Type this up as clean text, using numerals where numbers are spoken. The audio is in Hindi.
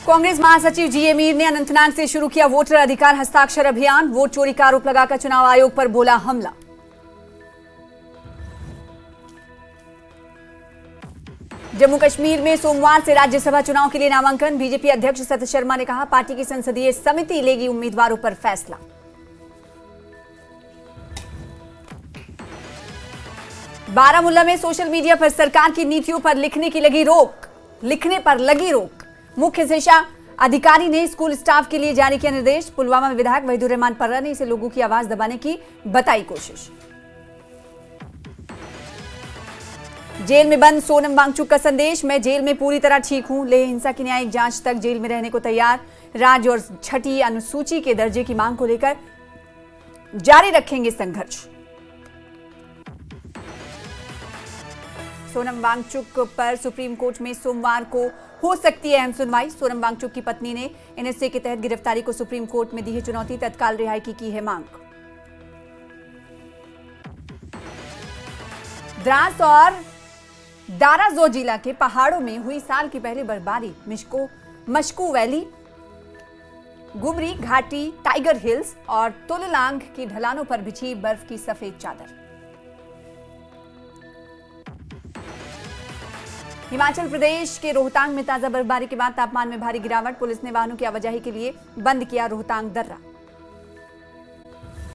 कांग्रेस महासचिव जीए मीर ने अनंतनाग से शुरू किया वोटर अधिकार हस्ताक्षर अभियान। वोट चोरी का आरोप लगाकर चुनाव आयोग पर बोला हमला। जम्मू कश्मीर में सोमवार से राज्यसभा चुनाव के लिए नामांकन। बीजेपी अध्यक्ष सतीश शर्मा ने कहा, पार्टी की संसदीय समिति लेगी उम्मीदवारों पर फैसला। बारामूला में सोशल मीडिया पर सरकार की नीतियों पर लिखने पर लगी रोक। मुख्य शिक्षा अधिकारी ने स्कूल स्टाफ के लिए जारी किया निर्देश। पुलवामा में विधायक वहीदुर रहमान पर्रा ने इसे लोगों की आवाज दबाने की बताई कोशिश। जेल में बंद सोनम वांगचुक का संदेश, मैं जेल में पूरी तरह ठीक हूं। लेह हिंसा की न्यायिक जांच तक जेल में रहने को तैयार। राज्य और छठी अनुसूची के दर्जे की मांग को लेकर जारी रखेंगे संघर्ष। सोनम वांगचुक पर सुप्रीम कोर्ट में सोमवार को हो सकती है अहम सुनवाई। सोनम वांगचुक की पत्नी ने एनएसए के तहत गिरफ्तारी को सुप्रीम कोर्ट में दी है चुनौती। तत्काल रिहाई की है मांग। द्रास और दाराजो जिला के पहाड़ों में हुई साल की पहली बर्फबारी। मशकू वैली, गुमरी घाटी, टाइगर हिल्स और तुललांग की ढलानों पर बिछी बर्फ की सफेद चादर। हिमाचल प्रदेश के रोहतांग में ताजा बर्फबारी के बाद तापमान में भारी गिरावट। पुलिस ने वाहनों की आवाजाही के लिए बंद किया रोहतांग दर्रा।